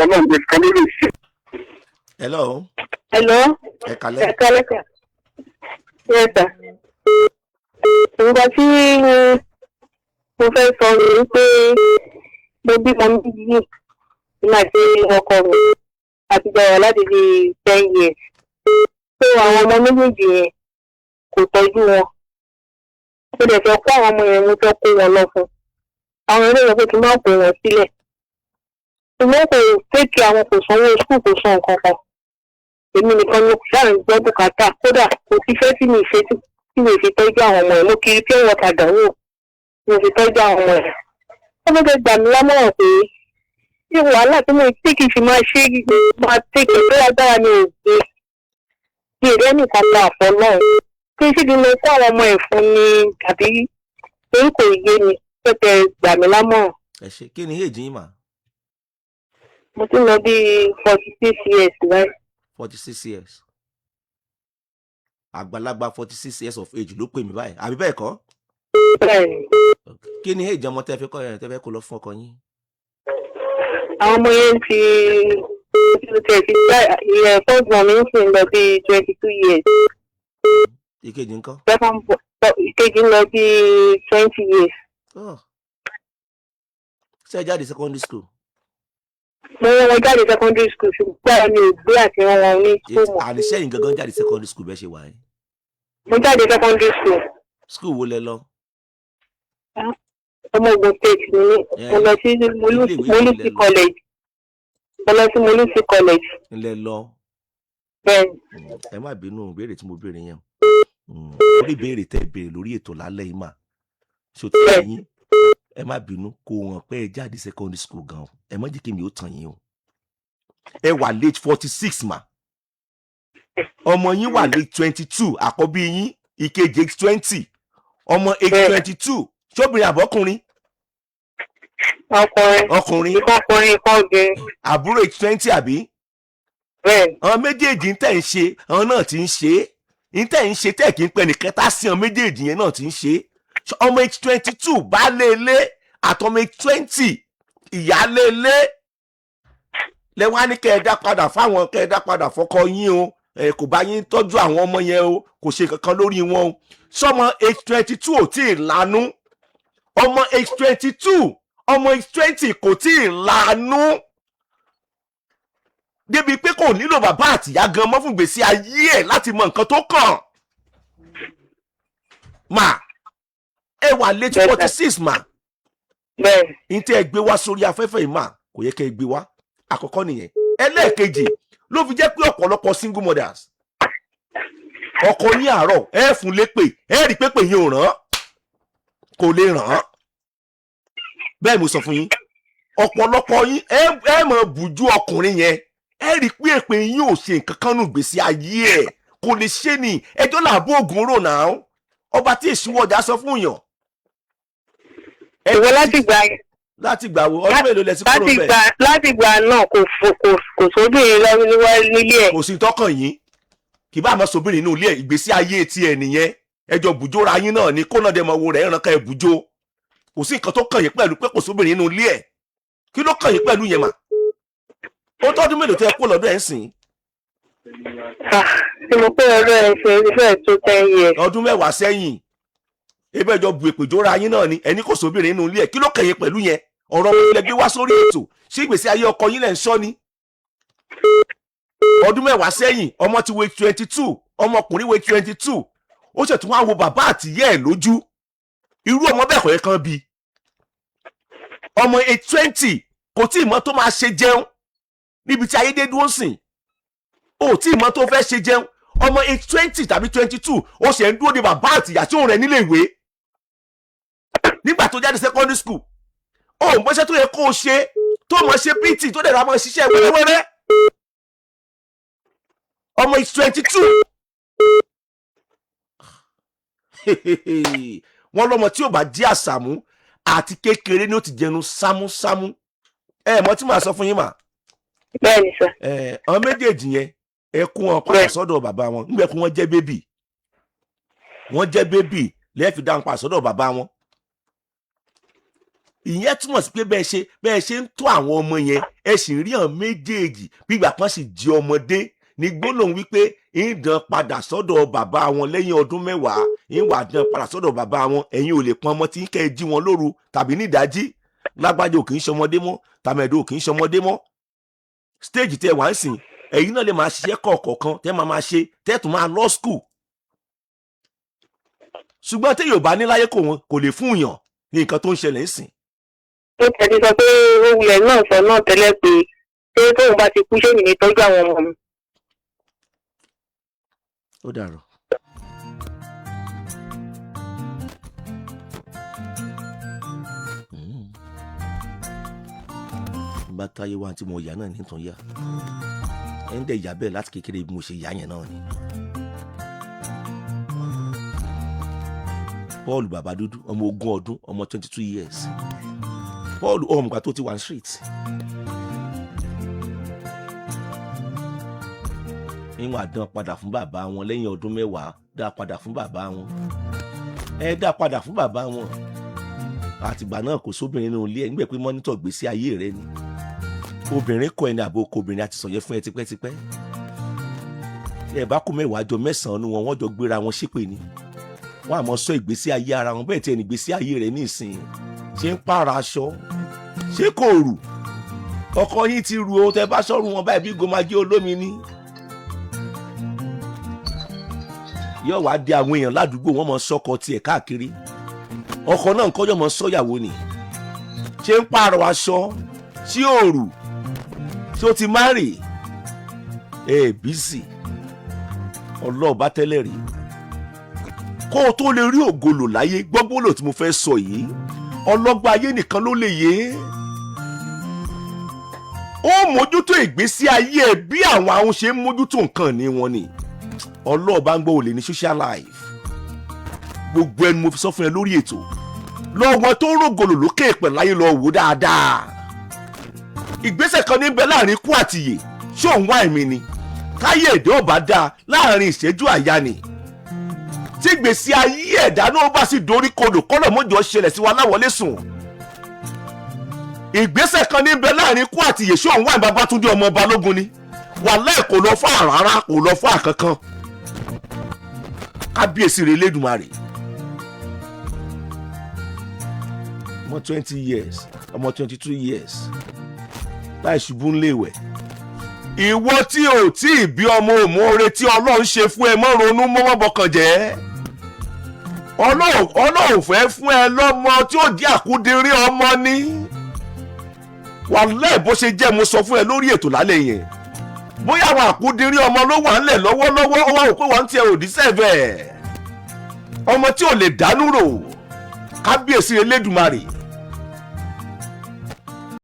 Ọlọ́run gbé kan lórí ìṣe. Hello. Hello. Ẹ kálẹ́. Ẹ kálẹ́ sà. Yes sir. Nǹkan tí mo fẹ́ sọ ni pé mo bímọ méjì nígbà tí ọkọ mi àti jọ̀wọ́ láti di 10 years. Pé àwọn ọmọ méjèèjì yẹn kò tọ́jú wọn. Ó dẹ̀ fẹ́ kó àwọn ọmọ yẹn mo fẹ́ kó wọn lọ fún. Àwọn eré yẹn pé kí n má kó wọn sílẹ̀. Ṣùgbọ́n kò fẹ́ẹ̀kì àwọn kò sanwó skul kò san nǹkan kan. Èmi nìkan ló láàrin gbọ́ bùkátà kódà kò sí fẹ́ tí mi ṣe tí mi fi tọ́jú àwọn ọmọ ẹ̀ mo kiri pé wọ́n tàdánwò mi fi tọ́jú àwọn ọmọ ẹ̀. Wọ́n fẹ́ gbà mí lámọ̀ràn pé ṣé wàhálà tí mo tí kì í fi máa ṣe máa tẹ̀kẹ̀ pé agbára mi ò gbé bí èrè nìkan gba àfọ náà. Kí n sì di lọ kó àwọn ọmọ ẹ̀ fún mi tàbí torí kò yé mi pẹ́pẹ́ gbà mí lámọ̀ràn. Ẹ ṣe kí ni èjì yín mà? Mo ti lọ bí 46 years báyìí. 46 years. Àgbàlagbà 46 years of age ló pè mí báyìí. Àbí bẹ́ẹ̀ kọ́? Bẹ́ẹ̀ni. Kí ni èjì ọmọ tẹ́ fẹ́ kó lọ fún ọkọ yín? Àwọn ọmọ yẹn ti fọ́ọ̀gbọ̀n mi ń sìn lọ bí 22 years. Ìkejì ńkọ́? Ìkejì ń lọ bí 20 years. Ṣé ẹ jáde secondary school? Mo wọ́n jáde secondary school ṣùgbọ́n mi ò gbé àti wọn ní school mọ̀. Àníṣe yìí gangan jáde secondary school bẹ́ẹ̀ ṣe wà yẹn. Mo jáde secondary school. School wo lẹ lọ? Ọmọ Ogun State ni mí. Mo lọ sí Molusi College. Mo lọ sí Molusi College. Ńlẹ lọ. Bẹ́ẹ̀ni. Ẹ má bínú ìbéèrè tí mo béèrè yẹn. Orí ìbéèrè tẹ́ béèrè lórí ètò lálẹ́ yìí mà. Ṣó ti yín? Ẹ má bínú kó wọn pé ẹ jáde secondary school gan. Ẹ má jẹ́ kí mi ó tàn yín o. Ẹ wà late 46 mà. Ọmọ yín wà late 22, àkọ́bí yín ìkejì age 20. Ọmọ age 22. Ṣóbìnrin àbọ́kùnrin? Ọkùnrin. Ọkùnrin kan obìnrin. Àbúrò age 20 àbí? Bẹ́ẹ̀ni. Àwọn méjèèjì ń tẹ̀ ń ṣe, àwọn náà ti ń ṣe é. Ń tẹ̀ ń ṣe tẹ̀ kí ń pẹ́ nìkẹta sí àwọn méjèèjì yẹn náà ti ń ṣe é. Ọmọ age 22 baálé ilé àtọmọ age 20 ìyálé ilé lẹ wá ní kẹẹdá padà fáwọn kẹẹdá padà fọkọ yín o kò bá yín tọ́jú àwọn ọmọ yẹn o kò ṣe kankan lórí wọn o. Sọmọ age 22 ò tí ì lanú, ọmọ age 22 ọmọ age 20 kò tí ì lanú débi pé kò nílò bàbá àtìyá gan mọ́ fún ìgbésí ayé ẹ̀ láti mọ nǹkan tó kàn. Mà ẹ wà late 46 mà. Bẹ́ẹ̀ni. Ní tí ẹ gbé wá sórí afẹ́fẹ́ yìí mà kò yẹ kẹ́ ẹ gbé wá. Àkọ́kọ́ nìyẹn. Ẹlẹ́ẹ̀kejì ló fi jẹ́ pé ọ̀pọ̀lọpọ̀ single mothers. Ọkọ ní àárọ̀ ẹ fún lépè ẹ rí pépè yín ò ràn kò lè ràn án. Bẹ́ẹ̀ mo sọ fún yín ọ̀pọ̀lọpọ̀ yín ẹ mọ̀ bùjú ọkùnrin yẹn ẹ rí pé èpè yín ò ṣe nǹkan kan nù gbèsè ayé ẹ̀ kò lè ṣe ni ẹjọ́ làbó ògùn rò náà ọba tí èsìwọ́ ọjà sọ fún yàn. Ìwọ láti gbà wo ọdún mélòó lẹ ti kúrò bẹ́ẹ̀. láti gbà náà kò sóbìnrin lọ́wọ́ nílé ẹ̀. Kò sí tọkàn yín kì bá àmọ́ sóbìnrin inú ilé ẹ̀ ìgbésí ayé tiẹ̀ nìyẹn ẹjọ́ bùjóra yín náà ni kó náà dẹ̀ mọ wo rẹ̀ ẹ̀ràn ká ẹ̀ bùjó kò sí nǹkan tó kàn yín pẹ̀lú pé kò sóbìnrin inú ilé ẹ̀ kí ló kàn yín pẹ̀lú yẹn mà. Ó tọ́dún mélòó tẹ́ ẹ kó lọ́dọ̀ ẹ̀ ń sìn. Tí mo pé ọdún ẹ̀ ṣe ìfẹ́ tó 10 years. Ọdún 10 sẹ́yìn ebe ẹjọ́ bu èpè jóra yín náà ni ẹni kò sóbìnrin inú ilé ẹ̀ kí ló kàn yín pẹ̀lú yẹn. Ọ̀rọ̀ ọmọ ilẹ̀ gbé wá sórí ètò ṣé ìgbésí ayé ọkọ yín lẹ̀ ń sọ ni. Ọdún 10 sẹ́yìn ọmọ ti wé 22 ọmọkùnrin wé 22 ó ṣètò wá wo bàbá àtìyẹ́ ẹ̀ lójú irú ọmọ bẹ́ẹ̀ kọ̀ yẹ kan bí. Ọmọ 20 kò tí ì mọ̀ tó máa ṣe jẹun níbi tí ayédè dúró sìn ó tí ì mọ̀ tó fẹ́ ṣe jẹun ọmọ 20 tàbí 22 ó ṣe ń dúró de bàbá àtìyá tí òun rẹ̀ nílé ìwé nígbà tó jáde secondary school ó mọṣẹ́ tó yẹ kó o ṣe tó mọ̀ ṣe pt tó dẹ̀ ra mọ̀ ṣiṣẹ́ wẹ́rẹ́wẹ́rẹ́ ọmọ 22 wọ́n lọ́mọ tí ò bá jí àṣàmú àti kékeré ni ó ti jẹnu sámúsámú mọ̀ tí màá sọ fún yín mà. Bẹ́ẹ̀ni sà. Àwọn méjèèjì yẹn ẹ kún wọn padà sọ́dọ̀ bàbá wọn nígbà kí wọ́n jẹ́ bébì lẹ́ẹ̀fì dáhùn padà sọ́dọ̀ bàbá wọn. ìyẹn túmọ̀ sí pé bẹ́ẹ̀ ṣe ń tọ́ àwọn ọmọ yẹn ẹ sì rí hàn méjèèjì bí ìgbà kan sì jí ọmọdé ní gbólóhùn wípé ìdán padà sọ́dọ̀ bàbá wọn lẹ́yìn ọdún 10 ìwà dán padà sọ́dọ̀ bàbá wọn ẹ̀yin ò lè pọn ọmọ tí ń kẹ́ ẹ jí wọn lóru tàbí nídàájí lágbájá ò kì í ṣọmọdé mọ́ tàmẹ̀dò ò kì í ṣọmọdé mọ́ stage tẹ wá ń sìn ẹ̀yin náà lè máa ṣiṣẹ́ kọ̀ọ̀kan tẹ́ máa ṣe tẹ́tùn máa lọ school ṣùgbọ́n tí Yorùbá ní láyé kò lè fún yàn ní nǹkan tó ń ṣẹlẹ̀ ń sìn. ó tẹ̀lé sọ pé owulẹ̀ náà sọ náà tẹ́lẹ̀ pé ṣé tóun bá ti kú ṣé mi ní tọ́jú àwọn ọmọ mi. ó dàrọ̀. bá táyé wá tí mo yà náà nítorí yá ẹ̀ ń dẹ̀ yà bẹ́ẹ̀ láti kékeré bí mo ṣe yà yẹn náà ni. Paul bàbá dúdú ọmọ 20 ọdún ọmọ 22 years Paul ọmọgbà tó ti wà ní street níwọ̀n àdán padà fún bàbá wọn lẹ́yìn ọdún 10 dá padà fún bàbá wọn dá padà fún bàbá wọn àtìgbà náà kò sóbìnrin nínú ilé ẹ nígbà pé mọ́nítọ̀ gbèsè ayé rẹ ni obìnrin kọ ẹni àbò obìnrin àti sọ̀yẹ́ fún ẹ tipẹ́tipẹ́ ẹ bá kó 10 jọ 9 nu wọn jọ gbéra wọn ṣépè ni wọn àmọ́ sọ ìgbésí ayé ara wọn bẹ́ẹ̀ tí ẹni ìgbésí ayé rẹ̀ ní ìsìn ṣe ń pààrà aṣọ ṣé kò rù ọkọ yín ti rù ó tẹ bá sọrù wọn báyìí bí gomagé olómi ní. yóò wá di àwọn èèyàn ládùúgbò wọn mọ sọkọ tiẹ̀ káàkiri ọkọ náà ń kọjọ mọ sọyàwó ni ṣe ń pààrọ̀ aṣọ tí ò rù tí ó ti márì bísí ọlọ́ọ̀bá tẹ́lẹ̀ rí kó o tó lè rí ògolo láyé gbọ́gbọ́lò tí mo fẹ́ sọ yìí ọlọ́gbọ́n ayé nìkan ló lè yé ó mójútó ìgbésí ayé ẹ bí àwọn ahun ṣe ń mójútó nǹkan ní wọn ni ọlọ́ọ̀bá ń gbọ́ olè ní social life gbogbo ẹni mo fi sọ fún ẹ lórí ètò lọ́wọ́ tó rògolo lókè pẹ̀ láyé lọ wò dáadáa ìgbésẹ̀ kan níbẹ̀ láàrin ikú àtìyè ṣé òun wá ẹ̀mí ni káyé èdè ọ̀bá dáa láàrin ìṣẹ́jú àyà ni tí gbèsè ayé ẹ̀dá náà bá sì dorí kodò kọ́lọ̀ mọ́jọ́ ṣẹlẹ̀ sí wa láwọlé sùn. ìgbésẹ̀ kan níbẹ̀ láàrin ikú àti yèṣu ọ̀hún wà ní Babátúndé ọmọ Balógun ni wàláhì kò lọ fún àràrá kò lọ fún àkankan. kábíyèsí rẹ̀ Elédùmarè. ọmọ 20 years ọmọ 22 years láì ṣubú ńléèwẹ̀. ìwọ tí ò tí ì bí ọmọ òmùore tí Ọlọ́run ṣe fún ẹ mọ́ ronú mọ́wọ́ bọkàn jẹ́. Ọlọ́run fẹ́ fún ẹ lọ́mọ tí ó di àkúdírí ọmọ ní. wàláhì bó ṣe jẹ́ mo sọ fún ẹ lórí ètò lálẹ́ yẹn bóyá àwọn àkúdírí ọmọ ló wà ńlẹ̀ lọ́wọ́lọ́wọ́ ó wà wò pé wọ́n ti ẹ òdì sẹ́fẹ̀ ọmọ tí ò lè dánú rò kábíyèsí Elédùmarè